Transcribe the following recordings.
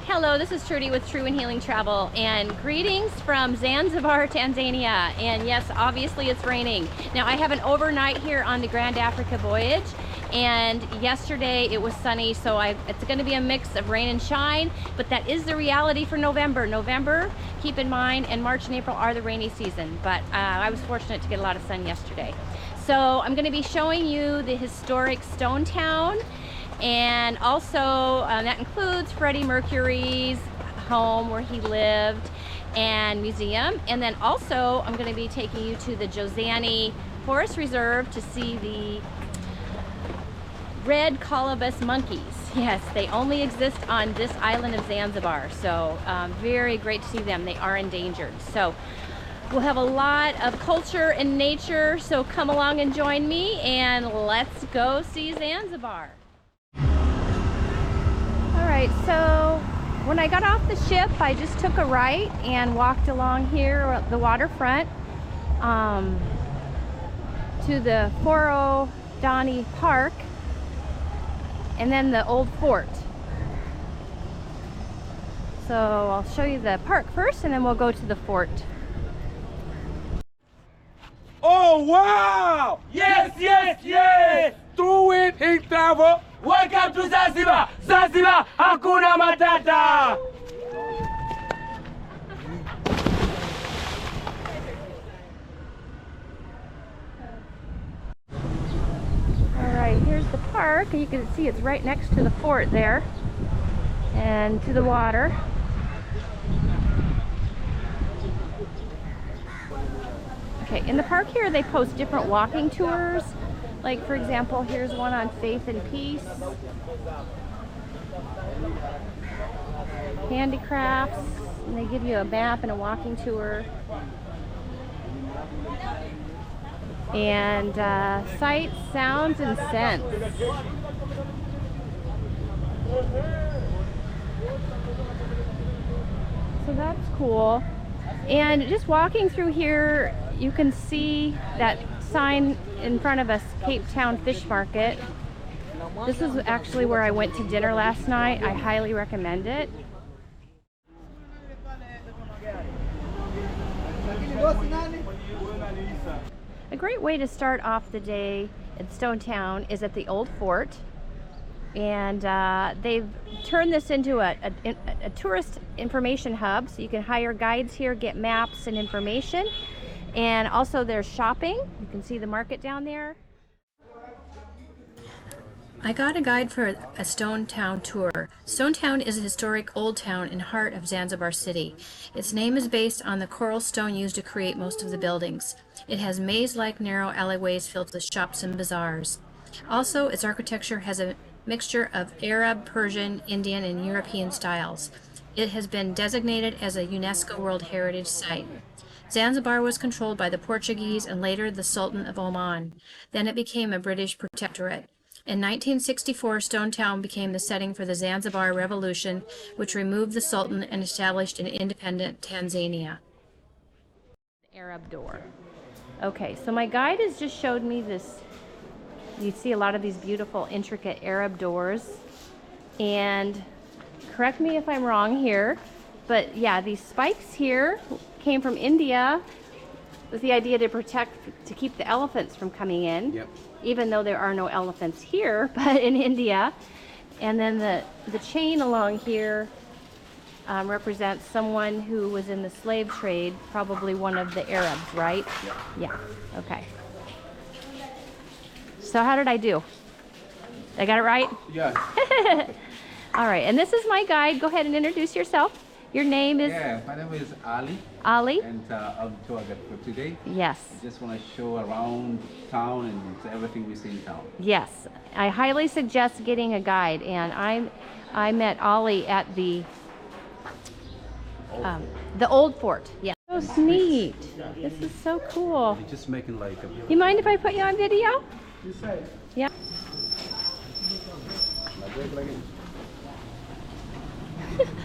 Hello, this is Trudy with True and Healing Travel, and greetings from Zanzibar, Tanzania. And yes, obviously it's raining. Now I have an overnight here on the Grand Africa Voyage, and yesterday it was sunny, so it's going to be a mix of rain and shine, but that is the reality for November. November, keep in mind, and March and April are the rainy season, but I was fortunate to get a lot of sun yesterday. So I'm going to be showing you the historic stone town. And also that includes Freddie Mercury's home where he lived and museum. And then also I'm going to be taking you to the Jozani Forest Reserve to see the red Colobus monkeys. Yes, they only exist on this island of Zanzibar. So very great to see them. They are endangered. So we'll have a lot of culture and nature. So come along and join me and let's go see Zanzibar. Alright, so when I got off the ship, I just took a right and walked along here, the waterfront, to the Forodhani Park, and then the old fort. So I'll show you the park first, and then we'll go to the fort. Oh wow! Yes, yes, yes! Do it in travel! Welcome to Zanzibar! Zanzibar! Hakuna Matata! Alright, here's the park. You can see it's right next to the fort there and to the water. Okay, in the park here they post different walking tours. Like, for example, here's one on faith and peace, handicrafts, and they give you a map and a walking tour, and sights, sounds, and scents. So that's cool. And just walking through here, you can see that sign in front of us, Cape Town Fish Market. This is actually where I went to dinner last night. I highly recommend it. A great way to start off the day at Stone Town is at the old fort. And they've turned this into a tourist information hub, so you can hire guides here, get maps and information. And also there's shopping. You can see the market down there. I got a guide for a Stone Town tour. Stone Town is a historic old town in the heart of Zanzibar City. Its name is based on the coral stone used to create most of the buildings. It has maze-like narrow alleyways filled with shops and bazaars. Also, its architecture has a mixture of Arab, Persian, Indian, and European styles. It has been designated as a UNESCO World Heritage Site. Zanzibar was controlled by the Portuguese and later the Sultan of Oman. Then it became a British protectorate. In 1964, Stone Town became the setting for the Zanzibar Revolution, which removed the Sultan and established an independent Tanzania. Arab door. Okay, so my guide has just showed me this. You see a lot of these beautiful, intricate Arab doors. And correct me if I'm wrong here, but yeah, these spikes here came from India with the idea to keep the elephants from coming in. Yep. Even though there are no elephants here, but in India. And then the chain along here represents someone who was in the slave trade, probably one of the Arabs, right? Yep. Yeah, okay. So how did I do? I got it right? Yes. All right, and this is my guide. Go ahead and introduce yourself. Your name is? Yeah, my name is Ali. Ali? And I'm the tour guide for today. Yes. I just want to show around town and everything we see in town. Yes, I highly suggest getting a guide. And I met Ali at the old fort. Yeah. So neat. This is so cool. We're just making like a... You mind if I put you on video? Yeah.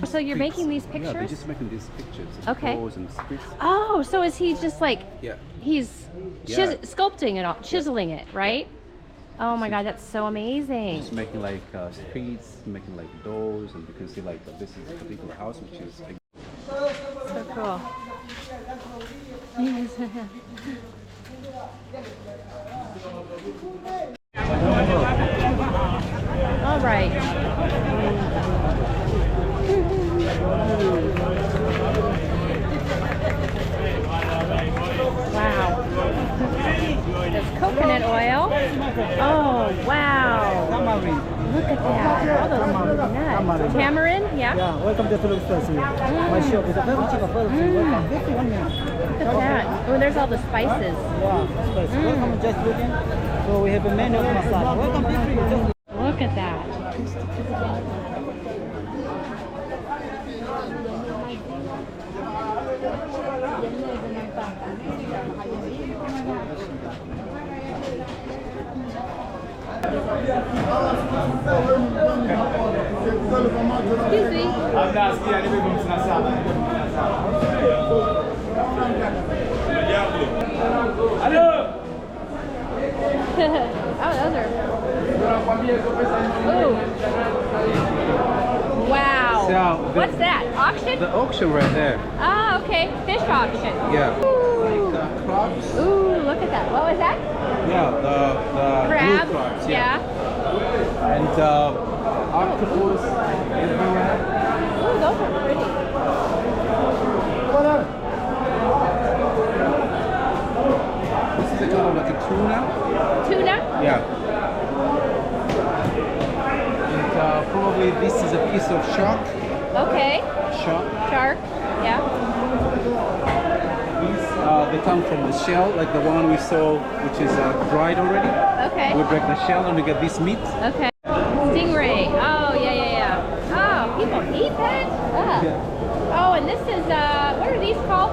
So you're making these pictures? Yeah, we're just making these pictures. Okay. And streets. Oh, so is he just like, yeah. he's sculpting it all, chiseling it, right? Oh my God, that's so amazing. It's making like streets, making like doors, and you can see like this is a particular house which is. So cool. All right. Wow. There's coconut oil. Oh, wow. Look at that. All those nuts. Tamarind, yeah? Yeah, welcome to the Dispensary. My shop is a very cheap first. Welcome. 51 minutes. Look at that. Oh, there's all the spices. Yeah, spice. Welcome, just looking. So we have a menu of massage. Welcome, people. Look at that. Excuse me. Oh, those are. Ooh. Wow. So What's that? Auction? The auction right there. Ah, okay. Fish auction. Yeah. Ooh. Like crabs. Ooh, look at that. What was that? Yeah, the Crab. blue crabs. Yeah. And octopus everywhere. Ooh, those are pretty. This is a kind of like a tuna. Tuna? Yeah. And probably this is a piece of shark. Okay. Shark. Yeah. These they come from the shell, like the one we saw, which is dried already. Okay. We break the shell and we get this meat. Okay. Stingray. Oh, yeah. Oh, people eat that? Ugh. Yeah. Oh, and this is, what are these called?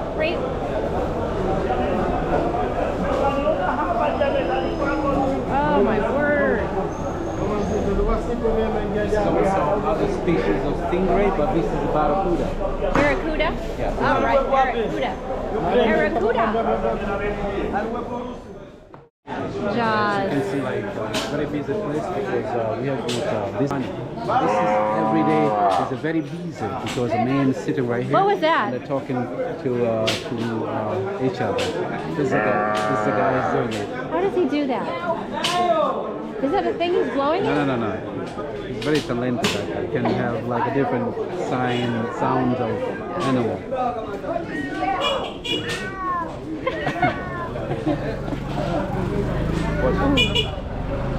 Oh, my word. There's also other species of stingray, but this is a barracuda. Barracuda? Yeah. All right, barracuda. Barracuda. You Jaws. can see like very busy place because we have this money. This is every day is a very busy because the man is sitting right here. What was that? And they're talking to each other. This is the guy who's doing it. How does he do that? Is that a thing he's blowing in? No. He's very talented. He can have like a different sounds of animal.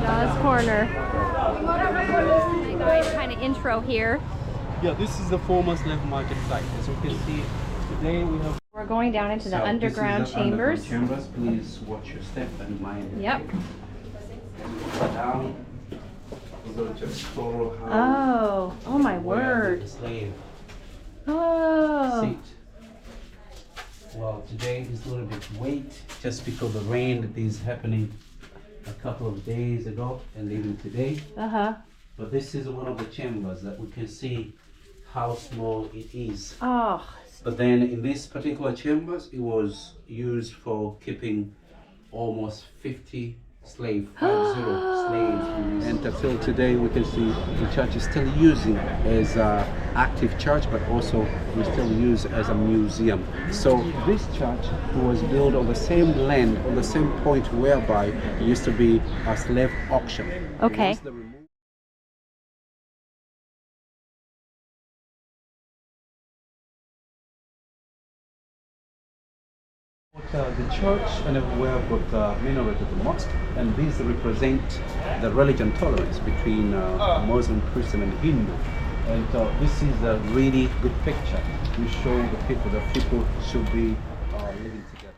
Jaws Corner. Hi guys, kind of intro here. Yeah, this is the former slave market site. As you can see, today we have. We're going down into the underground this is the chambers. Underground chambers. Please watch your step and mind. Yep. Down. We're going to explore how. Oh my where word. the slave Oh. seat. Well, today is a little bit wet just because the rain that is happening a couple of days ago and even today. Uh-huh. But this is one of the chambers that we can see how small it is. Oh. But then in this particular chambers, it was used for keeping almost 50 slaves. And until today, we can see the church is still using as an active church, but also we still use as a museum. So this church was built on the same land, on the same point whereby it used to be a slave auction. Okay. Once the the church and everywhere got the minaret of the mosque, and these represent the religion tolerance between Muslim, Christian, and Hindu. And this is a really good picture. We show the people that people should be living together.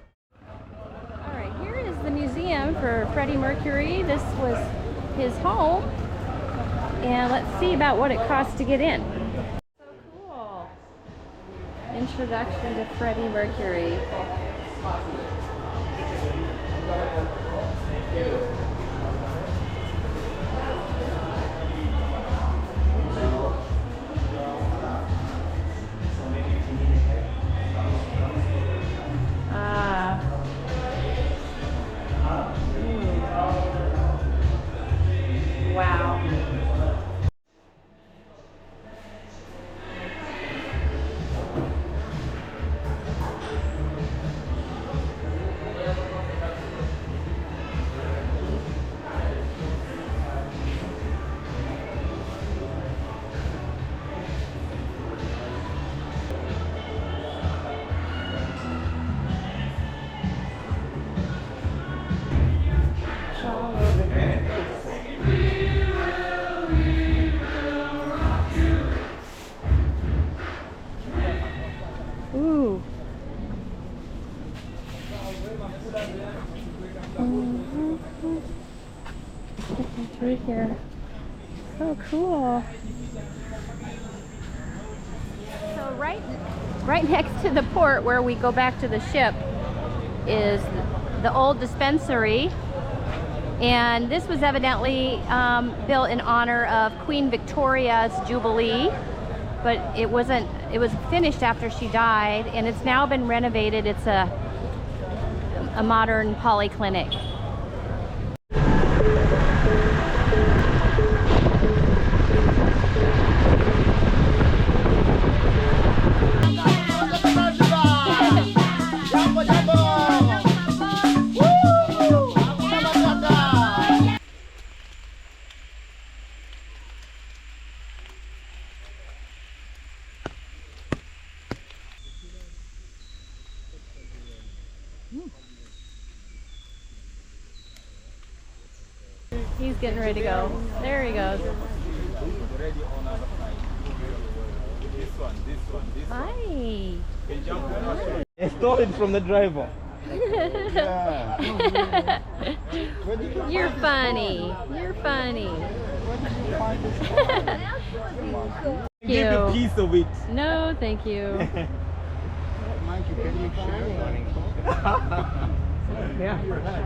All right, here is the museum for Freddie Mercury. This was his home. And let's see about what it costs to get in. So cool. Introduction to Freddie Mercury. here. Oh, cool. So right next to the port where we go back to the ship is the old dispensary. And this was evidently built in honor of Queen Victoria's Jubilee, but it was finished after she died, and it's now been renovated. It's a modern polyclinic. He's getting ready to go. There he goes. Hi. I stole it from the driver. You're funny. You're funny. Thank Give a you. piece of it. No, thank you. Yeah. Hi.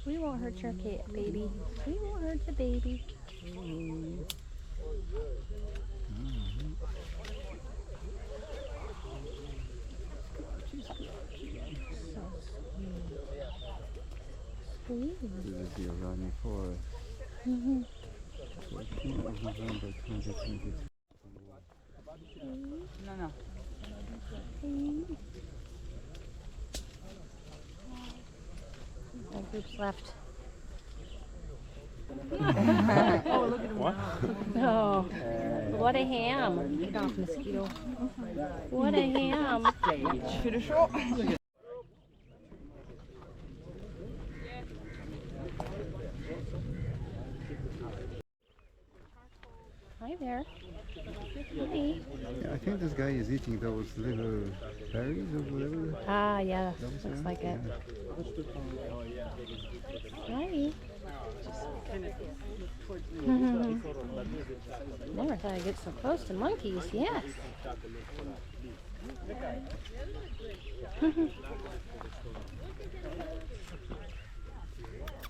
We won't hurt your cat, baby. We won't hurt the baby. So sweet. This is the Jozani Forest. 14th of November 2022. No. All groups left. What? Oh, what a ham. Get off, mosquito. What a ham. Hi there. Hi. Yeah, I think this guy is eating those little berries or whatever. Ah, yeah. Those Looks are, like it. yeah. Hi. Never thought I'd get so close to monkeys. Yes.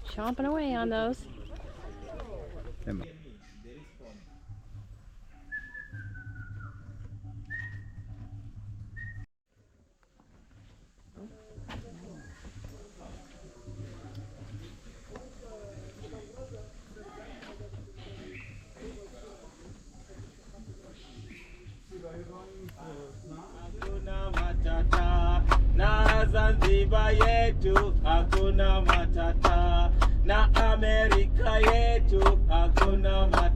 Chomping away on those. Emma. Hakuna matata na Zanzibar yetu, hakuna matata na Amerika yetu, hakuna matata.